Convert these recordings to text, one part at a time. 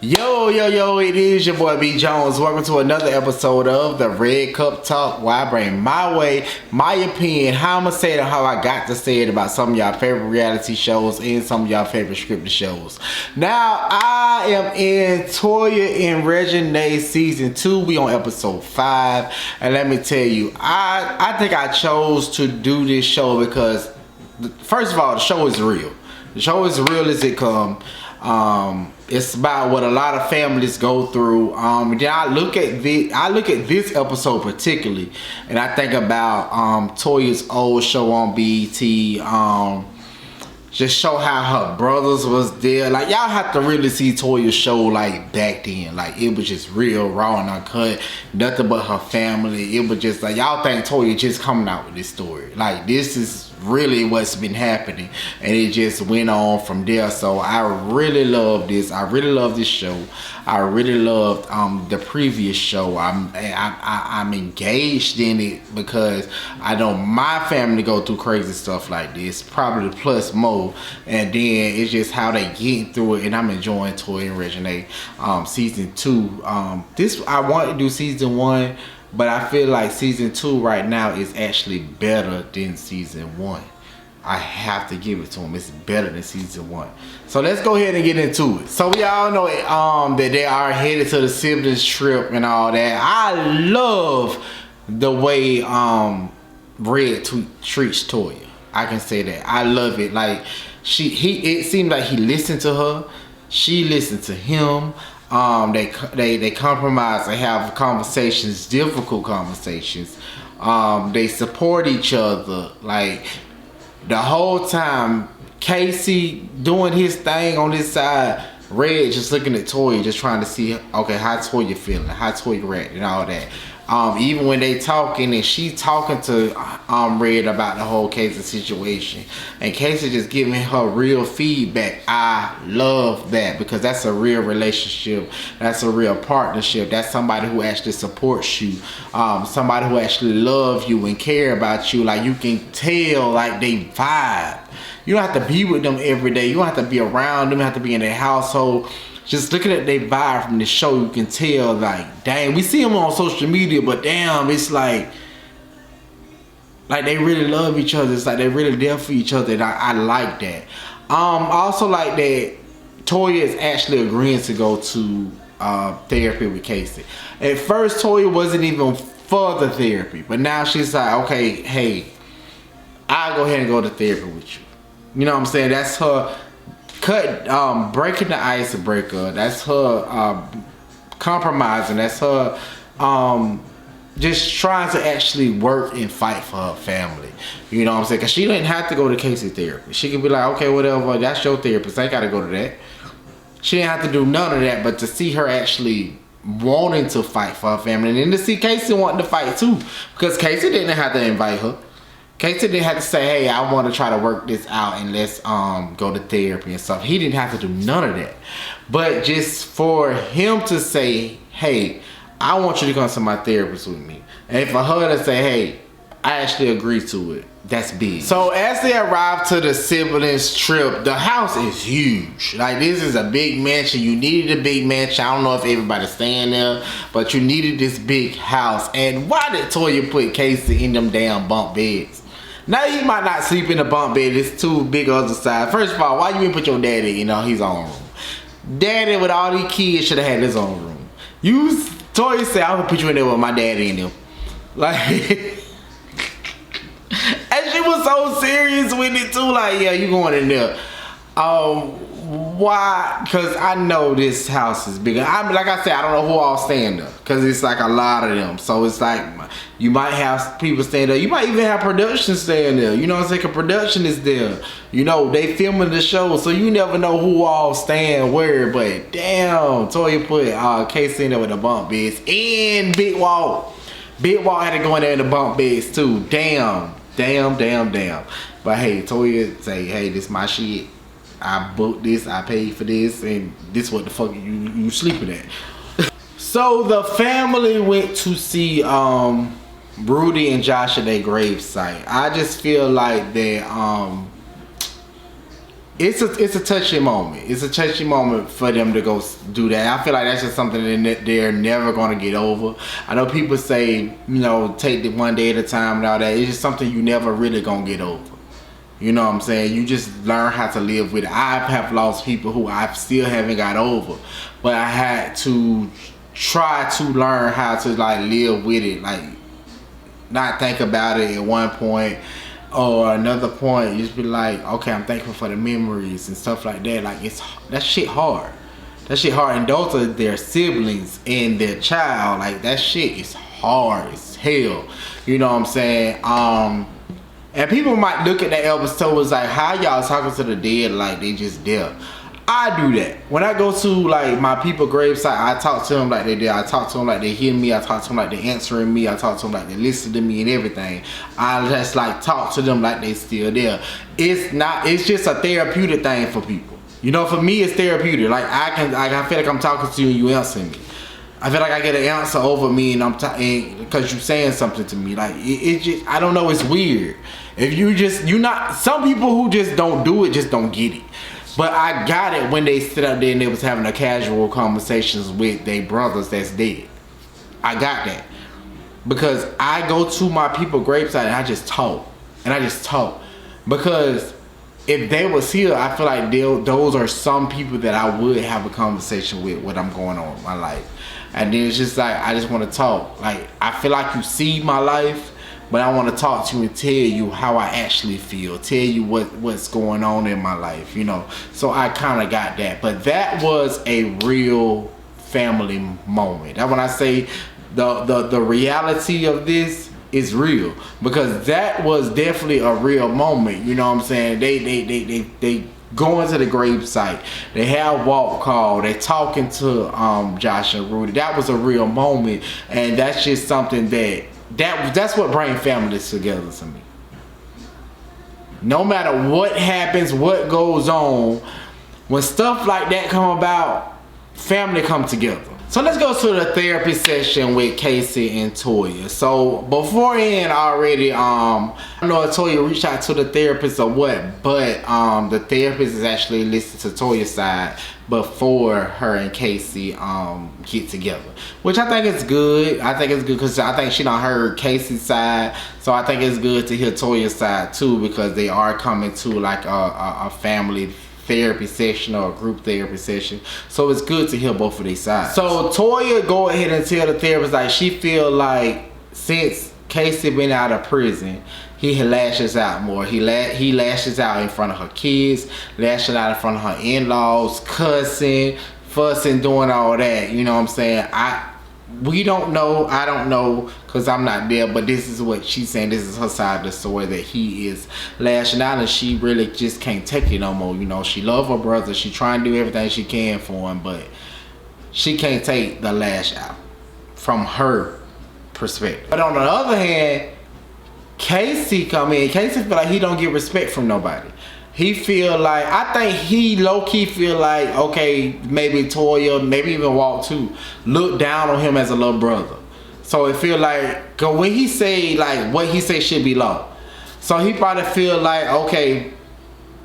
Yo, it is your boy B Jones. Welcome to another episode of the Red Cup Talk, where I bring my way, my opinion, how I'm gonna say it, and how I got to say it about some of y'all favorite reality shows and some of y'all favorite scripted shows. Now, I am in Toya and Reginae season 2. We on episode 5, and let me tell you, I think I chose to do this show because, first of all, the show is real. The show is real as it come. It's about what a lot of families go through. Then I look at this episode particularly, and I think about Toya's old show on BET. Just show how her brothers was there. Like, y'all have to really see Toya's show like back then. Like, it was just real raw and uncut. Nothing but her family. It was just like, y'all think Toya just coming out with this story. Like, this is really what's been happening, and it just went on from there. So I really love this. I really love this show. I really loved the previous show. I'm engaged in it because I know my family go through crazy stuff like this, probably plus more. And then it's just how they getting through it, and I'm enjoying Toya and Reginae season 2. This I want to do season 1. But I feel like season 2 right now is actually better than season 1. I have to give it to them. It's better than season 1. So let's go ahead and get into it. So we all know that they are headed to the siblings trip and all that. I love the way Red treats Toya. I can say that. I love it. Like it seemed like he listened to her. She listened to him. They compromise. They have conversations, difficult conversations. They support each other. Like the whole time, Casey doing his thing on this side, Red just looking at Toya, just trying to see, okay, how Toya feeling, how Toya reacting, and all that. Even when they talking and she talking to Red about the whole Casey situation, and Casey just giving her real feedback. I love that because that's a real relationship. That's a real partnership. That's somebody who actually supports you. Somebody who actually loves you and care about you. Like, you can tell, like, they vibe. You don't have to be with them every day. You don't have to be around them. You don't have to be in their household. Just looking at their vibe from the show, you can tell, like, dang, we see them on social media, but damn, it's like they really love each other. It's like they're really there for each other, and I like that. I also like that Toya is actually agreeing to go to therapy with Casey. At first, Toya wasn't even for the therapy, but now she's like, okay, hey, I'll go ahead and go to therapy with you. You know what I'm saying? That's her breaking the ice breaker. That's her compromising. That's her just trying to actually work and fight for her family. You know what I'm saying? Because she didn't have to go to Casey therapy. She could be like, okay, whatever, that's your therapist. I ain't got to go to that. She didn't have to do none of that, but to see her actually wanting to fight for her family, and then to see Casey wanting to fight too, because Casey didn't have to invite her. Casey didn't have to say, hey, I want to try to work this out and let's go to therapy and stuff. He didn't have to do none of that. But just for him to say, hey, I want you to come to my therapist with me. And for her to say, hey, I actually agree to it. That's big. So as they arrive to the siblings trip, the house is huge. Like, this is a big mansion. You needed a big mansion. I don't know if everybody's staying there, but you needed this big house. And why did Toya put Casey in them damn bunk beds? Now, he might not sleep in the bunk bed. It's too big on the side. First of all, why you didn't put your daddy in his own room? Daddy with all these kids should have had his own room. Toya said, I'm gonna put you in there with my daddy in them. Like, and she was so serious with it too. Like, yeah, you going in there. Why? Because I know this house is bigger. Like I said, I don't know who all staying there, because it's like a lot of them. So it's like you might have people staying there. You might even have production staying there. You know what I'm saying? Production is there. You know, they filming the show, so you never know who all staying where. But damn, Toya put Casey in there with the bunk beds, and Big Wall. Big Wall had to go in there in the bunk beds too. Damn. But hey, Toya say, hey, this my shit. I booked this, I paid for this, and this what the fuck you sleeping at. So the family went to see Rudy and Josh at their gravesite. I just feel like that it's a touchy moment. It's a touchy moment for them to go do that. I feel like that's just something that they're never gonna get over. I know people say, you know, take it one day at a time and all that. It's just something you never really gonna get over. You know what I'm saying? You just learn how to live with it. I have lost people who I still haven't got over, but I had to try to learn how to like live with it, like not think about it at one point or another point. You just be like, okay, I'm thankful for the memories and stuff like that. Like that shit hard. That shit hard, and those are their siblings and their child. Like that shit is hard as hell. You know what I'm saying? And people might look at that episode as like, how y'all talking to the dead like they just dead? I do that. When I go to like my people gravesite, I talk to them like they dead. I talk to them like they hear me. I talk to them like they answering me. I talk to them like they listen to me and everything. I just like talk to them like they still there. It's just a therapeutic thing for people. You know, for me it's therapeutic. Like I feel like I'm talking to you and you answering me. I feel like I get an answer over me and because you're saying something to me. Like it just, I don't know, it's weird. If some people who just don't do it just don't get it. But I got it when they sit up there and they was having a casual conversations with their brothers that's dead. I got that. Because I go to my people gravesite and I just talk. Because if they was here, I feel like those are some people that I would have a conversation with what I'm going on in my life. And then it's just like, I just want to talk. Like, I feel like you see my life, but I want to talk to you and tell you how I actually feel. Tell you what's going on in my life, you know. So I kind of got that. But that was a real family moment. That's when I say the reality of this is real. Because that was definitely a real moment. You know what I'm saying? They going to the gravesite. They have walk call. They're talking to Josh and Rudy. That was a real moment. And that's just something that's what brings families together to me. No matter what happens, what goes on, when stuff like that come about, family come together. So let's go to the therapy session with Casey and Toya. So beforehand already, I don't know if Toya reached out to the therapist or what, but the therapist is actually listening to Toya's side before her and Casey get together, which I think is good. I think it's good because I think she done heard Casey's side, so I think it's good to hear Toya's side too, because they are coming to like a family therapy session or a group therapy session, so it's good to hear both of these sides. So Toya go ahead and tell the therapist like she feel like since Casey been out of prison, he lashes out more. He lashes out in front of her kids, lashing out in front of her in-laws, cussing, fussing, doing all that. You know what I'm saying? We don't know. I don't know because I'm not there, but this is what she's saying. This is her side of the story, that he is lashing out and she really just can't take it no more. You know, she love her brother. She trying to do everything she can for him, but she can't take the lash out from her perspective. But on the other hand, Casey come in. Casey feel like he don't get respect from nobody. He feel like, I think he low-key feel like, okay, maybe Toya, maybe even Walt too, look down on him as a little brother. So it feel like, cause when he say like, what he say should be law. So he probably feel like, okay,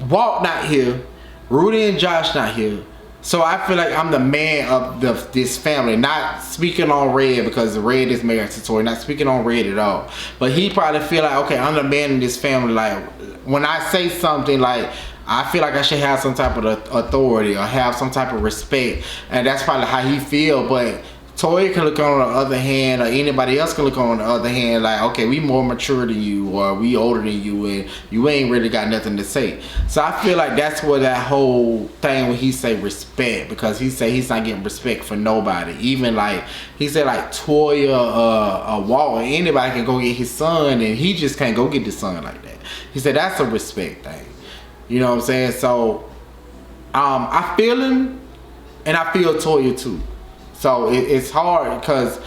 Walt not here, Rudy and Josh not here. So I feel like I'm the man of this family. Not speaking on Red, because Red is married to Toya. Not speaking on Red at all. But he probably feel like, okay, I'm the man in this family. Like, when I say something, like, I feel like I should have some type of authority or have some type of respect. And that's probably how he feel. But Toya can look on the other hand, or anybody else can look on the other hand, like, okay, we more mature than you, or we older than you, and you ain't really got nothing to say. So I feel like that's where that whole thing when he say respect, because he say he's not getting respect for nobody. Even like, he said like Toya, Walt, or anybody can go get his son, and he just can't go get his son like that. He said that's a respect thing. You know what I'm saying? So I feel him, and I feel Toya too. So it's hard, because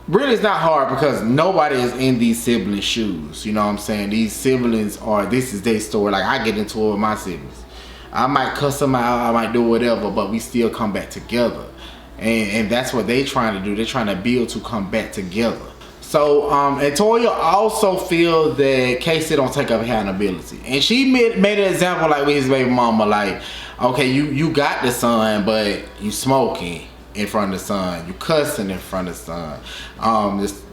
really it's not hard because nobody is in these siblings' shoes. You know what I'm saying? These siblings this is their story. Like, I get into it with my siblings. I might cuss them out, I might do whatever, but we still come back together. And that's what they trying to do. They're trying to build to come back together. So, and Toya also feels that Casey don't take accountability. And she made an example like with his baby mama, like, okay, you got the son, but you smoking in front of the son. You cussing in front of the son.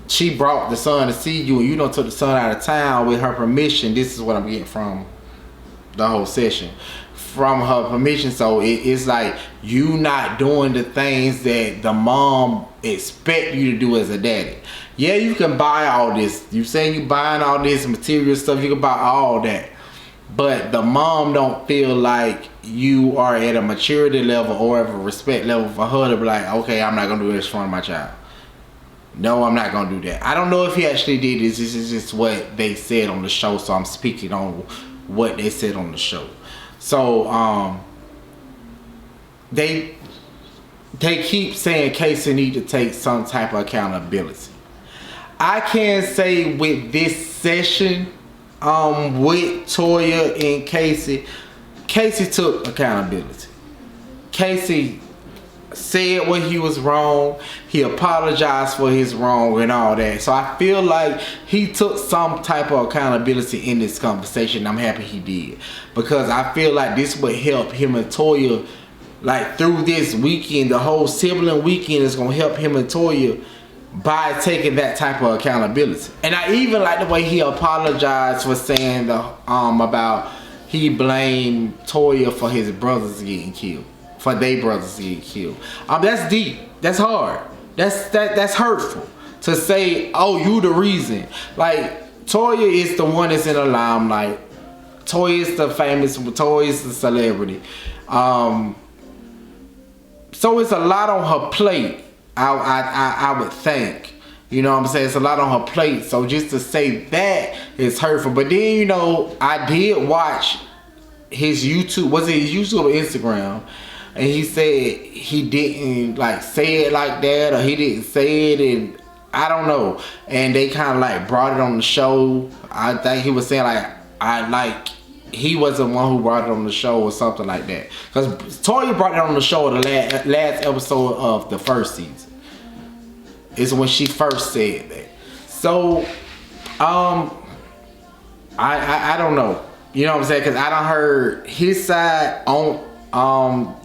She brought the son to see you, and you don't took the son out of town with her permission. This is what I'm getting from the whole session. From her permission. So it's like you not doing the things that the mom expect you to do as a daddy. Yeah, you can buy all this. You say you buying all this material stuff, you can buy all that. But the mom don't feel like you are at a maturity level or of a respect level for her to be like, okay, I'm not gonna do this in front of my child. No, I'm not gonna do that. I don't know if he actually did this. This is just what they said on the show, so I'm speaking on what they said on the show. So they keep saying Casey need to take some type of accountability. I can say with this session with Toya and Casey took accountability. Casey said when he was wrong, he apologized for his wrong and all that. So I feel like he took some type of accountability in this conversation. I'm happy he did, because I feel like this would help him and Toya, like through this weekend, the whole sibling weekend is gonna help him and Toya by taking that type of accountability. And I even like the way he apologized for saying the about he blamed Toya for his brothers getting killed. For their brothers to get killed. That's deep. That's hard. That's hurtful to say, oh, you the reason. Like, Toya is the one that's in the limelight. Toya is the famous. Toya is the celebrity. So it's a lot on her plate. I would think. You know what I'm saying? It's a lot on her plate. So just to say that is hurtful. But then, you know, I did watch his YouTube. Was it his YouTube or Instagram? And he said he didn't like say it like that, or he didn't say it, and I don't know. And they kind of like brought it on the show. I think he was saying he was the one who brought it on the show or something like that. Because Toya brought it on the show the last episode of the first season. Is when she first said that. So I don't know. You know what I'm saying? Because I done heard his side on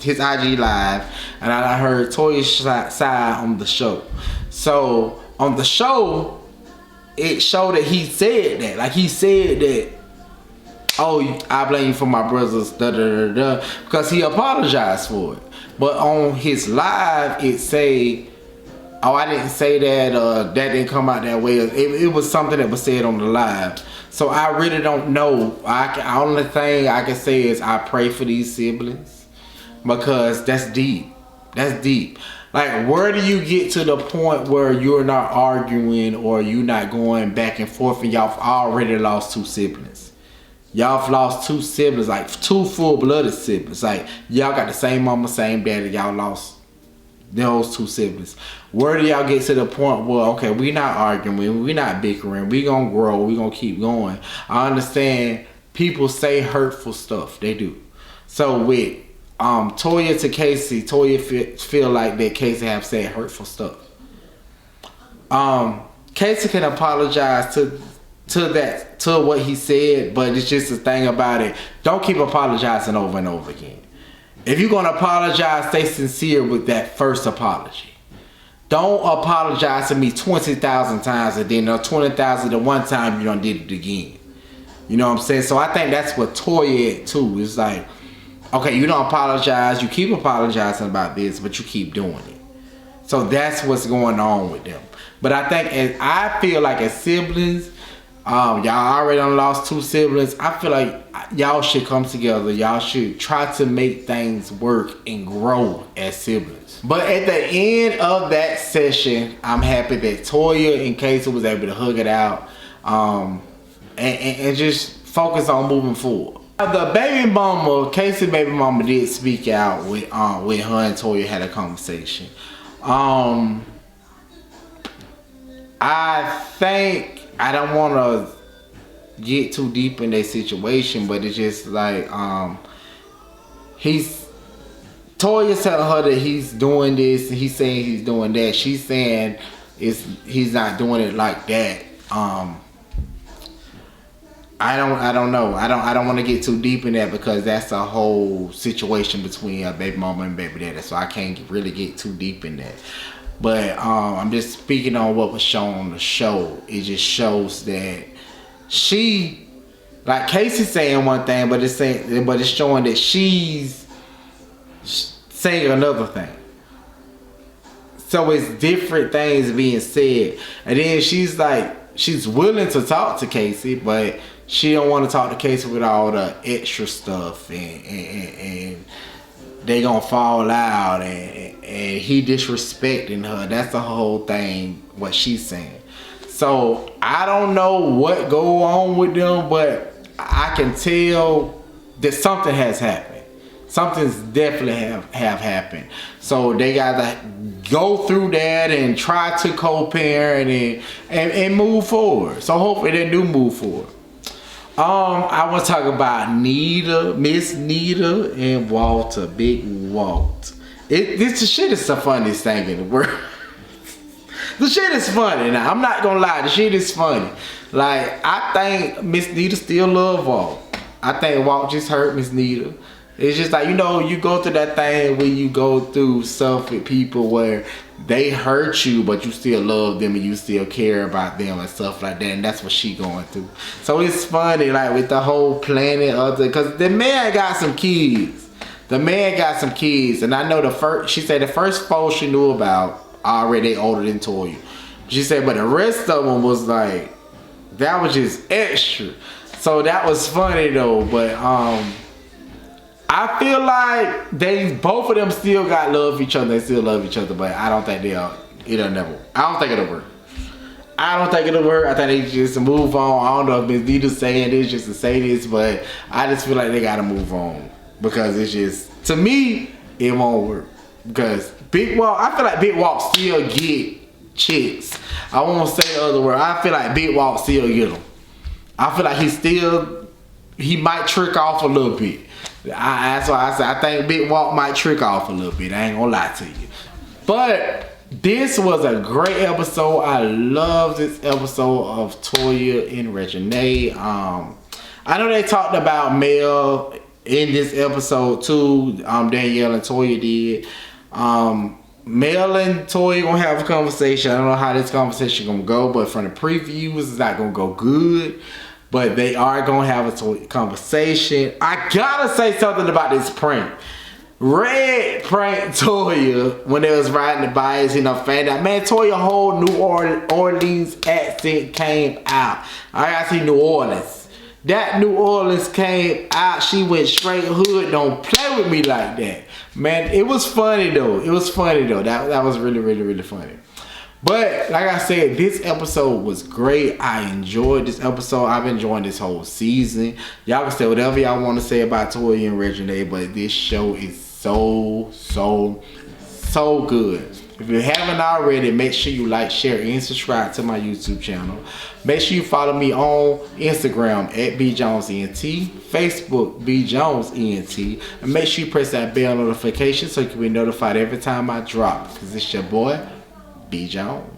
his IG live, and I heard Toya's side on the show. So on the show, it showed that he said that, like he said that, oh, I blame you for my brothers, because he apologized for it. But on his live, it say, oh, I didn't say that, that didn't come out that way. It was something that was said on the live. So I really don't know. Only thing I can say is I pray for these siblings, because that's deep. That's deep. Like, where do you get to the point where you're not arguing or you're not going back and forth and y'all already lost two siblings? Y'all have lost two siblings, like two full-blooded siblings. Like, y'all got the same mama, same daddy. Y'all lost those two siblings. Where do y'all get to the point where, okay, we not arguing, we not bickering, we gonna grow, we gonna keep going? I understand people say hurtful stuff, they do. So with Toya to Casey, Toya feel like that Casey have said hurtful stuff. Casey can apologize to what he said, but it's just the thing about it. Don't keep apologizing over and over again. If you're gonna apologize, stay sincere with that first apology. Don't apologize to me 20,000 times and then 20,000 the one time you done did it again. You know what I'm saying? So I think that's what Toya at too. It's like, okay, you don't apologize, you keep apologizing about this, but you keep doing it. So that's what's going on with them. But I feel like as siblings, y'all already done lost two siblings. I feel like y'all should come together. Y'all should try to make things work and grow as siblings. But at the end of that session, I'm happy that Toya and Casey was able to hug it out, and just focus on moving forward. The baby mama, Casey baby mama, did speak out with her and Toya had a conversation. I think, I don't want to get too deep in their situation, but it's just like Toya's telling her that he's doing this and he's saying he's doing that. She's saying he's not doing it like that. I don't know. I don't want to get too deep in that because that's a whole situation between a baby mama and baby daddy. So I can't really get too deep in that. But I'm just speaking on what was shown on the show. It just shows that she, like Casey's saying one thing, but it's showing that she's saying another thing. So it's different things being said, and then she's like, she's willing to talk to Casey, but she don't want to talk to Casey with all the extra stuff, and they gonna fall out, and he disrespecting her. That's the whole thing, what she's saying. So I don't know what go on with them, but I can tell that something has happened. Something's definitely have happened. So they gotta go through that and try to co-parent and move forward. So hopefully they do move forward. I want to talk about Miss Nita and Walter, Big Walt. This shit is the funniest thing in the world. The shit is funny. Now, I'm not gonna lie, the shit is funny. Like, I think Miss Nita still love Walt. I think Walt just hurt Miss Nita. It's just like, you know, you go through that thing where you go through stuff with people where they hurt you, but you still love them and you still care about them and stuff like that. And that's what she going through. So it's funny, like with the whole planet of because the man got some kids. The man got some kids. And I know she said the first four she knew about already older than Toya. She said, but the rest of them was like, that was just extra. So that was funny though. But I feel like both of them still got love for each other. They still love each other, but I don't think it'll never. I don't think it'll work. I think they just move on. I don't know if Ms. Nita's saying this just to say this, but I just feel like they gotta move on because it's just, to me, it won't work. Because I feel like Big Walt still get chicks. I won't say the other word. I feel like Big Walt still get them. I feel like he might trick off a little bit. That's why I said I think Big Walt might trick off a little bit. I ain't gonna lie to you. But this was a great episode. I love this episode of Toya and Reginae. I know they talked about Mel in this episode too. Danielle and Toya did. Mel and Toya gonna have a conversation. I don't know how this conversation gonna go, but from the previews, it's not gonna go good. But they are gonna have a conversation. I gotta say something about this prank. Red pranked Toya when they was riding the bikes, found out, man, Toya whole New Orleans accent came out. I gotta see New Orleans. That New Orleans came out. She went straight hood. Don't play with me like that. Man, it was funny though. That was really, really, really funny. But like I said, this episode was great. I enjoyed this episode. I've been enjoying this whole season. Y'all can say whatever y'all want to say about Toya and Reginae, but this show is so good. If you haven't already, make sure you like, share, and subscribe to my YouTube channel. Make sure you follow me on Instagram at BJonesENT, Facebook BJonesENT, and make sure you press that bell notification so you can be notified every time I drop. Because it's your boy, B. Jones.